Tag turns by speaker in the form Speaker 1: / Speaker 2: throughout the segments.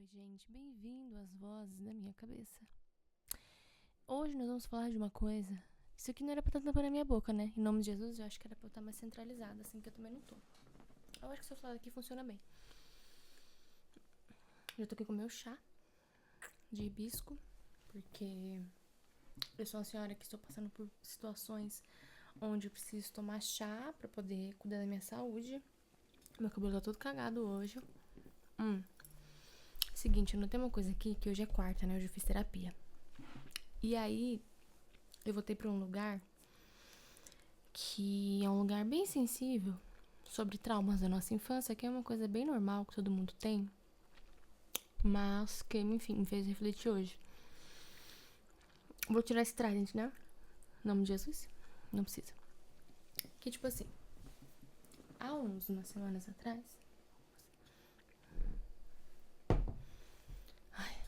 Speaker 1: Oi, gente, bem-vindo às vozes da minha cabeça. Hoje nós vamos falar de uma coisa. Isso aqui não era pra estar tampando a minha boca, né? Em nome de Jesus, eu acho que era pra eu estar mais centralizada, assim que eu também não tô. Eu acho que se eu falar aqui funciona bem. Eu tô aqui com o meu chá de hibisco, porque eu sou uma senhora que estou passando por situações onde eu preciso tomar chá pra poder cuidar da minha saúde. Meu cabelo tá todo cagado hoje. Seguinte, eu notei uma coisa aqui, que hoje é quarta, né? Hoje eu fiz terapia. E aí, eu voltei pra um lugar que é um lugar bem sensível sobre traumas da nossa infância, que é uma coisa bem normal que todo mundo tem, mas que, enfim, me fez refletir hoje. Vou tirar esse trident, né? Em nome de Jesus? Não precisa. Que tipo assim, há umas semanas atrás.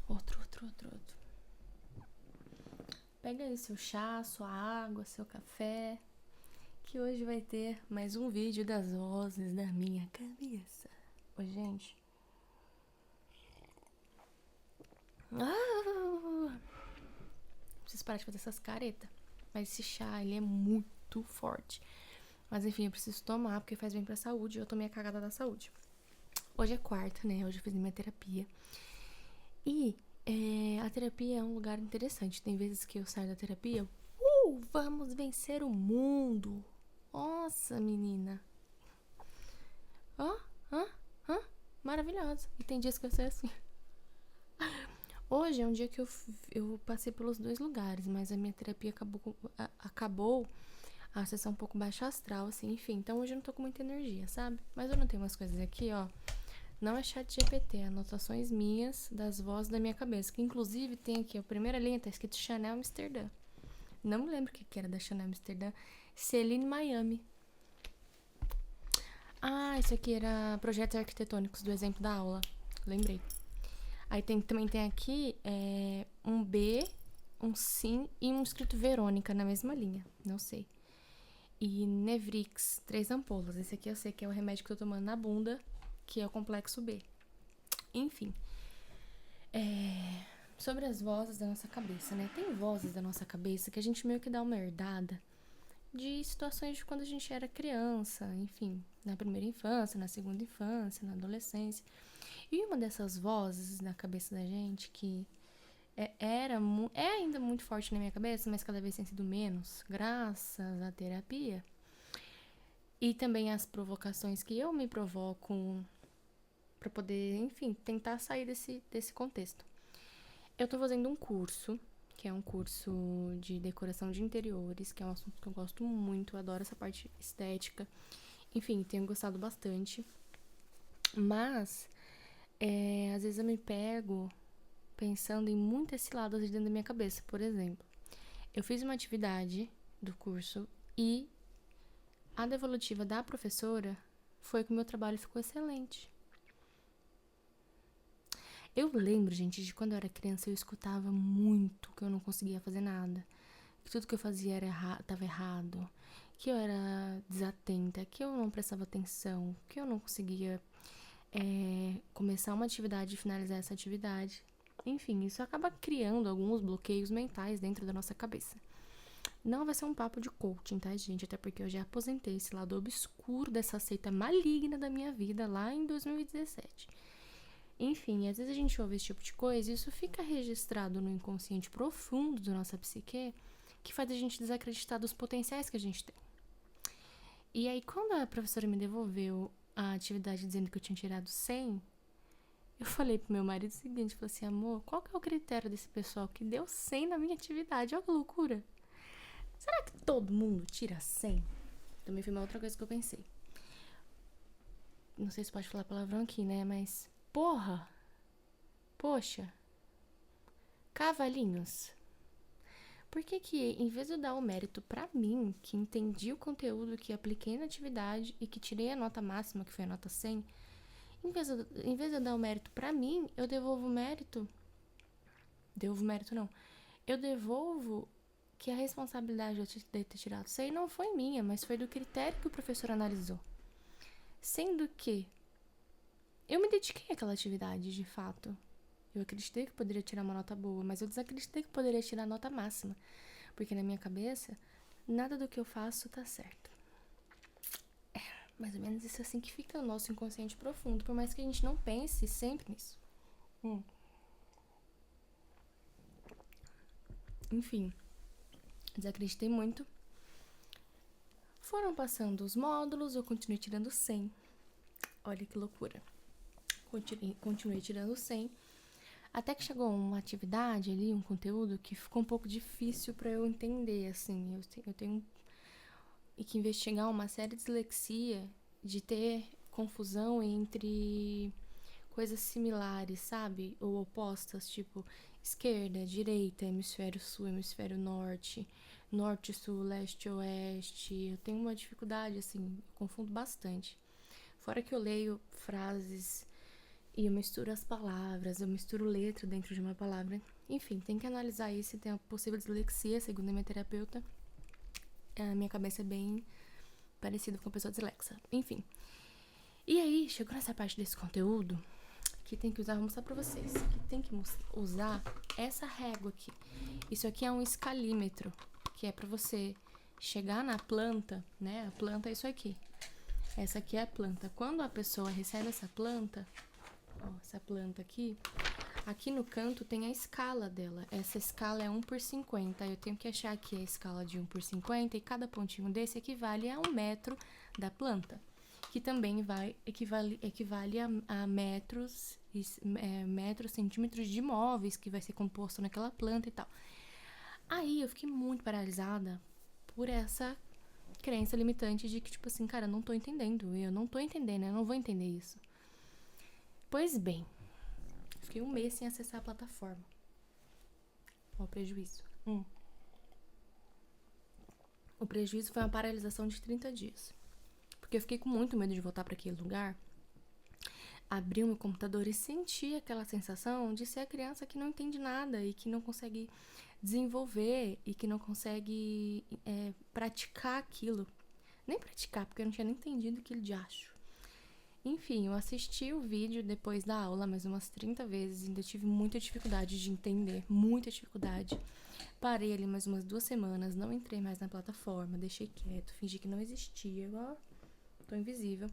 Speaker 1: Outro. Pega aí seu chá, sua água, seu café, que hoje vai ter mais um vídeo das vozes da minha cabeça. Oi, gente. Preciso parar de fazer essas caretas. Mas esse chá, ele é muito forte. Mas enfim, eu preciso tomar porque faz bem pra saúde. Eu tomei a cagada da saúde. Hoje é quarta, né? Hoje eu fiz minha terapia. E a terapia é um lugar interessante. Tem vezes que eu saio da terapia, vamos vencer o mundo. Nossa, menina. Maravilhosa. E tem dias que eu saio assim. Hoje é um dia que eu passei pelos dois lugares, mas a minha terapia acabou a sessão um pouco baixa astral, assim, enfim. Então hoje eu não tô com muita energia, sabe? Mas eu notei umas coisas aqui, ó. Não é chat GPT, é anotações minhas das vozes da minha cabeça. Que inclusive tem aqui, a primeira linha tá escrito Chanel Amsterdã. Não me lembro o que era da Chanel Amsterdã. Celine Miami. Isso aqui era projetos arquitetônicos do exemplo da aula. Lembrei. Aí também tem aqui um B, um sim e um escrito Verônica na mesma linha. Não sei. E Nevrix, 3 ampolas. Esse aqui eu sei que é o remédio que eu tô tomando na bunda, que é o complexo B. Enfim. Sobre as vozes da nossa cabeça, né? Tem vozes da nossa cabeça que a gente meio que dá uma herdada de situações de quando a gente era criança, enfim, na primeira infância, na segunda infância, na adolescência. E uma dessas vozes na cabeça da gente que é ainda muito forte na minha cabeça, mas cada vez tem sido menos, graças à terapia. E também as provocações que eu me provoco pra poder, enfim, tentar sair desse contexto. Eu tô fazendo um curso, que é um curso de decoração de interiores, que é um assunto que eu gosto muito, eu adoro essa parte estética. Enfim, tenho gostado bastante. Mas, às vezes eu me pego pensando em muitas ciladas dentro da minha cabeça. Por exemplo, eu fiz uma atividade do curso e a devolutiva da professora foi que o meu trabalho ficou excelente. Eu lembro, gente, de quando eu era criança eu escutava muito que eu não conseguia fazer nada, que tudo que eu fazia estava errado, que eu era desatenta, que eu não prestava atenção, que eu não conseguia começar uma atividade e finalizar essa atividade. Enfim, isso acaba criando alguns bloqueios mentais dentro da nossa cabeça. Não vai ser um papo de coaching, tá, gente? Até porque eu já aposentei esse lado obscuro dessa seita maligna da minha vida lá em 2017. Enfim, às vezes a gente ouve esse tipo de coisa e isso fica registrado no inconsciente profundo da nossa psique, que faz a gente desacreditar dos potenciais que a gente tem. E aí, quando a professora me devolveu a atividade dizendo que eu tinha tirado 100, eu falei pro meu marido o seguinte, falei assim, amor, qual que é o critério desse pessoal que deu 100 na minha atividade? Olha que loucura. Será que todo mundo tira 100? Também foi uma outra coisa que eu pensei. Não sei se pode falar palavrão aqui, né? Mas, poxa, cavalinhos. Por que em vez de eu dar o mérito pra mim, que entendi o conteúdo, que apliquei na atividade e que tirei a nota máxima, que foi a nota 100, em vez de eu dar o mérito pra mim, eu devolvo o mérito. Eu devolvo que a responsabilidade de ter tirado 100 não foi minha, mas foi do critério que o professor analisou. Sendo que eu me dediquei àquela atividade, de fato. Eu acreditei que poderia tirar uma nota boa, mas eu desacreditei que poderia tirar a nota máxima. Porque na minha cabeça, nada do que eu faço tá certo. É, mais ou menos isso assim que fica no nosso inconsciente profundo, por mais que a gente não pense sempre nisso. Enfim, desacreditei muito. Foram passando os módulos, eu continuei tirando 100. Olha que loucura. Continuei tirando 100. Até que chegou uma atividade ali, um conteúdo que ficou um pouco difícil pra eu entender, assim. Eu tenho que investigar uma séria dislexia de ter confusão entre coisas similares, sabe? Ou opostas, tipo esquerda, direita, hemisfério sul, hemisfério norte, norte, sul, leste, oeste. Eu tenho uma dificuldade, assim, eu confundo bastante. Fora que eu leio frases e eu misturo as palavras, eu misturo letra dentro de uma palavra. Enfim, tem que analisar isso se tem a possível dislexia, segundo a minha terapeuta. A minha cabeça é bem parecida com a pessoa dislexa. Enfim. E aí, chegou nessa parte desse conteúdo que tem que usar, vou mostrar pra vocês, que tem que usar essa régua aqui. Isso aqui é um escalímetro, que é pra você chegar na planta, né? A planta é isso aqui. Essa aqui é a planta. Quando a pessoa recebe essa planta, ó, essa planta aqui no canto tem a escala dela. Essa escala é 1/50. Eu tenho que achar aqui a escala de 1/50 e cada pontinho desse equivale a 1 metro da planta, que também equivale a metros, centímetros de móveis que vai ser composto naquela planta e tal. Aí eu fiquei muito paralisada por essa crença limitante de que, tipo assim, cara, eu não tô entendendo, eu não vou entender isso. Pois bem, fiquei um mês sem acessar a plataforma. Ó, o prejuízo. O prejuízo foi uma paralisação de 30 dias. Porque eu fiquei com muito medo de voltar para aquele lugar, abrir o meu computador e sentir aquela sensação de ser a criança que não entende nada e que não consegue desenvolver e que não consegue praticar aquilo. Nem praticar, porque eu não tinha nem entendido aquilo de acho. Enfim, eu assisti o vídeo depois da aula mais umas 30 vezes e ainda tive muita dificuldade de entender, muita dificuldade. Parei ali mais umas 2 semanas, não entrei mais na plataforma, deixei quieto, fingi que não existia, ó, tô invisível.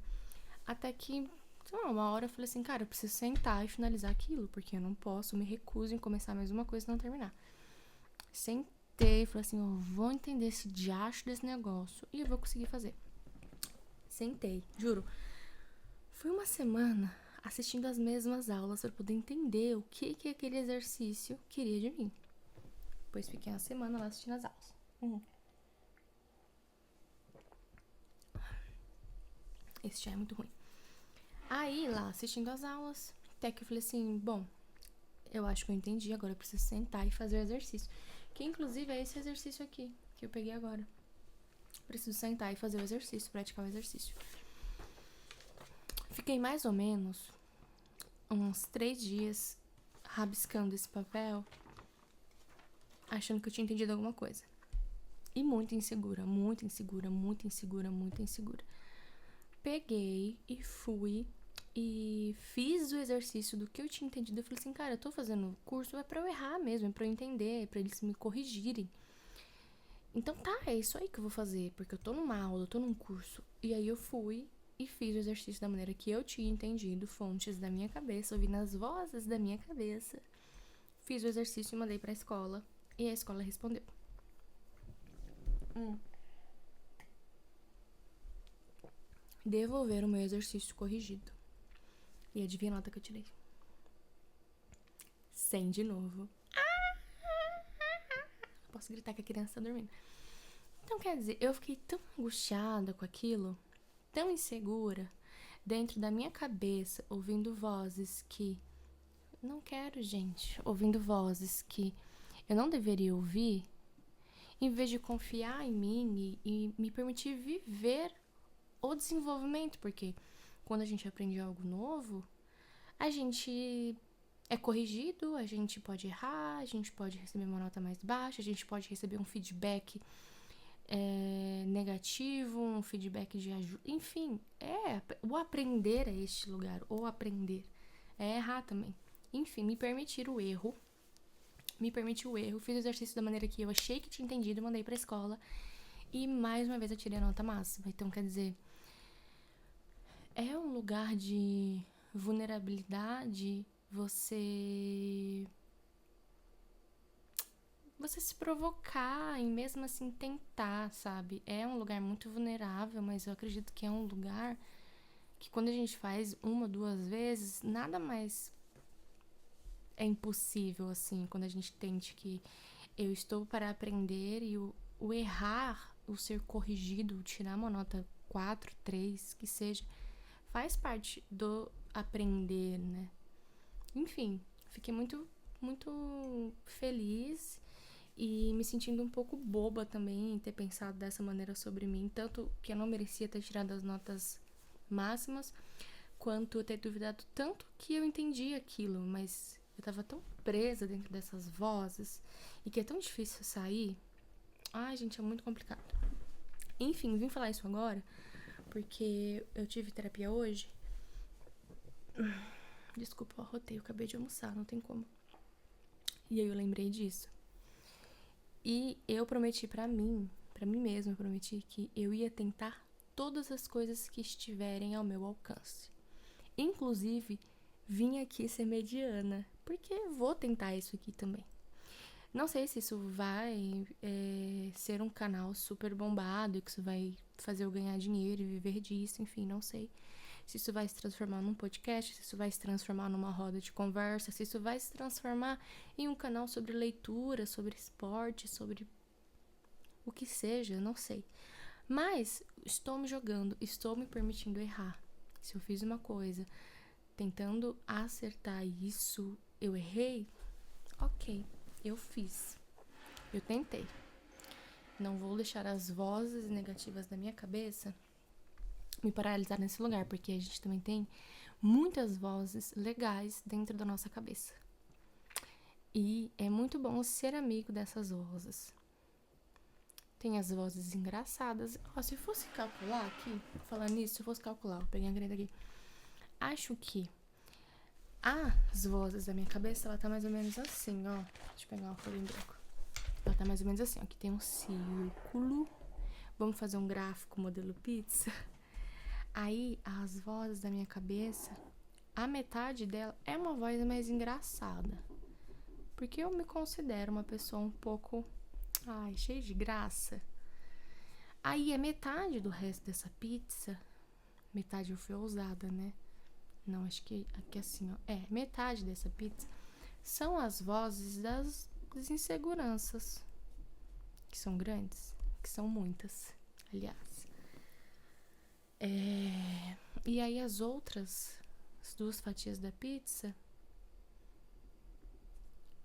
Speaker 1: Até que, sei lá, uma hora eu falei assim, cara, eu preciso sentar e finalizar aquilo, porque eu não posso, me recuso em começar mais uma coisa e não terminar. Sentei, falei assim, ó, vou entender esse diacho desse negócio e eu vou conseguir fazer. Sentei, juro. Foi uma semana assistindo as mesmas aulas para poder entender o que aquele exercício queria de mim. Depois fiquei uma semana lá assistindo as aulas. Esse já é muito ruim. Aí, lá, assistindo as aulas, até que eu falei assim, bom, eu acho que eu entendi, agora eu preciso sentar e fazer o exercício. Que, inclusive, é esse exercício aqui, que eu peguei agora. Preciso sentar e fazer o exercício, praticar o exercício. Fiquei mais ou menos uns 3 dias rabiscando esse papel, achando que eu tinha entendido alguma coisa. E muito insegura, muito insegura, muito insegura, muito insegura. Peguei e fui e fiz o exercício do que eu tinha entendido. Eu falei assim, cara, eu tô fazendo o curso, é pra eu errar mesmo, é pra eu entender, é pra eles me corrigirem. Então tá, é isso aí que eu vou fazer, porque eu tô numa aula, eu tô num curso. E aí eu fui e fiz o exercício da maneira que eu tinha entendido, fontes da minha cabeça, ouvindo as vozes da minha cabeça. Fiz o exercício e mandei pra escola, e a escola respondeu. Devolver o meu exercício corrigido. E adivinha a nota que eu tirei? 100 de novo. Não posso gritar que a criança tá dormindo. Então, quer dizer, eu fiquei tão angustiada com aquilo, tão insegura, dentro da minha cabeça, ouvindo vozes que... Não quero, gente. Ouvindo vozes que eu não deveria ouvir, em vez de confiar em mim e me permitir viver o desenvolvimento, porque quando a gente aprende algo novo, a gente é corrigido, a gente pode errar, a gente pode receber uma nota mais baixa, a gente pode receber um feedback negativo, um feedback de ajuda, enfim, o aprender é este lugar, ou aprender é errar também. Enfim, me permitir o erro. Fiz o exercício da maneira que eu achei que tinha entendido, mandei pra escola. E mais uma vez eu tirei a nota máxima. Então, quer dizer, é um lugar de vulnerabilidade você se provocar e mesmo assim tentar, sabe? É um lugar muito vulnerável, mas eu acredito que é um lugar que quando a gente faz uma, duas vezes, nada mais é impossível, assim, quando a gente tente que eu estou para aprender e o errar, o ser corrigido, tirar uma nota 4, 3, que seja, faz parte do aprender, né? Enfim, fiquei muito, muito feliz e me sentindo um pouco boba também em ter pensado dessa maneira sobre mim, tanto que eu não merecia ter tirado as notas máximas, quanto eu ter duvidado tanto que eu entendi aquilo, mas eu tava tão presa dentro dessas vozes e que é tão difícil sair. Ai, gente, é muito complicado. Enfim, vim falar isso agora porque eu tive terapia hoje. Desculpa, eu arrotei, eu acabei de almoçar, não tem como. E aí eu lembrei disso. E eu prometi pra mim mesma, eu prometi que eu ia tentar todas as coisas que estiverem ao meu alcance. Inclusive, vim aqui ser mediana, porque vou tentar isso aqui também. Não sei se isso vai ser um canal super bombado, que isso vai fazer eu ganhar dinheiro e viver disso, enfim, não sei. Se isso vai se transformar num podcast, se isso vai se transformar numa roda de conversa, se isso vai se transformar em um canal sobre leitura, sobre esporte, sobre o que seja, não sei. Mas estou me jogando, estou me permitindo errar. Se eu fiz uma coisa tentando acertar isso, eu errei, ok, eu fiz. Eu tentei. Não vou deixar as vozes negativas da minha cabeça me paralisar nesse lugar, porque a gente também tem muitas vozes legais dentro da nossa cabeça. E é muito bom ser amigo dessas vozes. Tem as vozes engraçadas. Se fosse calcular aqui, falando nisso, se eu fosse calcular, eu peguei a caneta aqui. Acho que as vozes da minha cabeça, ela tá mais ou menos assim, ó. Deixa eu pegar uma folha em branco. Ela tá mais ou menos assim, ó. Aqui tem um círculo. Vamos fazer um gráfico modelo pizza. Aí, as vozes da minha cabeça, a metade dela é uma voz mais engraçada. Porque eu me considero uma pessoa um pouco, cheia de graça. Aí, a metade do resto dessa pizza, metade eu fui ousada, né? Não, acho que aqui assim, ó. Metade dessa pizza são as vozes das inseguranças. Que são grandes, que são muitas, aliás. E aí as duas fatias da pizza,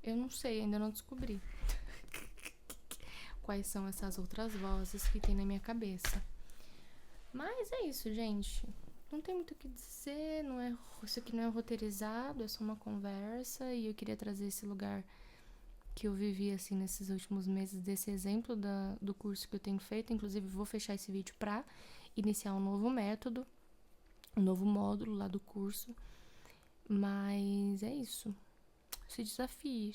Speaker 1: eu não sei, ainda não descobri quais são essas outras vozes que tem na minha cabeça. Mas é isso, gente. Não tem muito o que dizer, isso aqui não é roteirizado, é só uma conversa. E eu queria trazer esse lugar que eu vivi, assim, nesses últimos meses, desse exemplo do curso que eu tenho feito. Inclusive, vou fechar esse vídeo pra iniciar um novo método, um novo módulo lá do curso. Mas é isso. Se desafie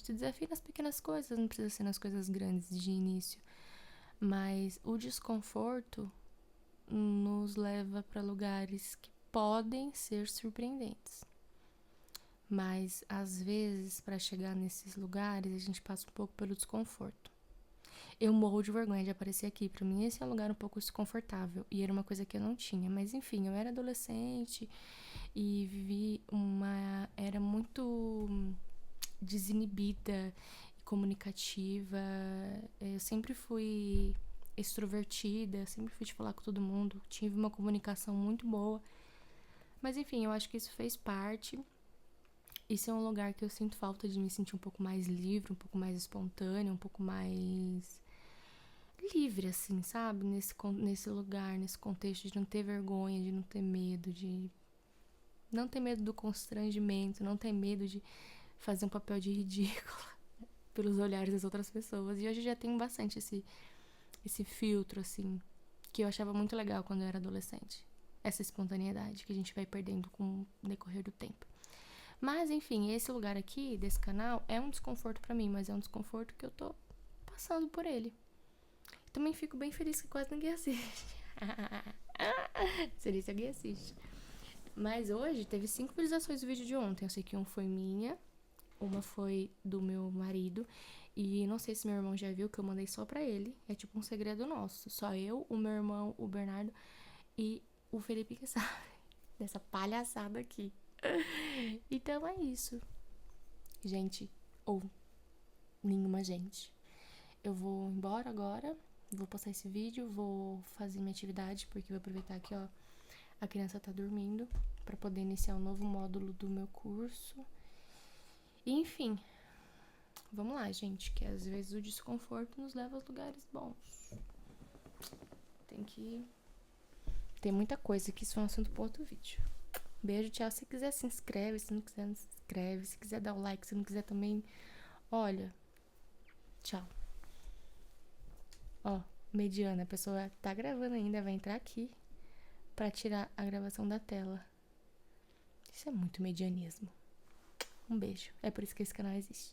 Speaker 1: nas pequenas coisas, não precisa ser nas coisas grandes de início. Mas o desconforto nos leva para lugares que podem ser surpreendentes. Mas, às vezes, para chegar nesses lugares, a gente passa um pouco pelo desconforto. Eu morro de vergonha de aparecer aqui. Pra mim, esse é um lugar um pouco desconfortável. E era uma coisa que eu não tinha. Mas, enfim, eu era adolescente e vivi era muito desinibida e comunicativa. Eu sempre fui extrovertida, sempre fui de falar com todo mundo. Tive uma comunicação muito boa. Mas, enfim, eu acho que isso fez parte. Isso é um lugar que eu sinto falta de me sentir um pouco mais livre, um pouco mais espontânea, um pouco mais livre, assim, sabe? Nesse lugar, nesse contexto de não ter vergonha, de não ter medo, de não ter medo do constrangimento, não ter medo de fazer um papel de ridícula pelos olhares das outras pessoas. E hoje eu já tenho bastante esse filtro, assim, que eu achava muito legal quando eu era adolescente. Essa espontaneidade que a gente vai perdendo com o decorrer do tempo. Mas, enfim, esse lugar aqui, desse canal, é um desconforto pra mim, mas é um desconforto que eu tô passando por ele. Também fico bem feliz que quase ninguém assiste. Seria se alguém assiste. Mas hoje teve 5 visualizações do vídeo de ontem. Eu sei que um foi minha, uma foi do meu marido. E não sei se meu irmão já viu, que eu mandei só pra ele. É tipo um segredo nosso. Só eu, o meu irmão, o Bernardo e o Felipe que sabe dessa palhaçada aqui. Então é isso. Gente, ou nenhuma gente. Eu vou embora agora. Vou postar esse vídeo, vou fazer minha atividade, porque vou aproveitar que, ó, a criança tá dormindo, pra poder iniciar um novo módulo do meu curso. E, enfim, vamos lá, gente, que às vezes o desconforto nos leva aos lugares bons. Tem que... Tem muita coisa que isso é um assunto para outro vídeo. Beijo, tchau. Se quiser, se inscreve. Se não quiser, não se inscreve. Se quiser, dá o like. Se não quiser também, olha, tchau. Ó, mediana, a pessoa tá gravando ainda, vai entrar aqui pra tirar a gravação da tela. Isso é muito medianismo. Um beijo. É por isso que esse canal existe.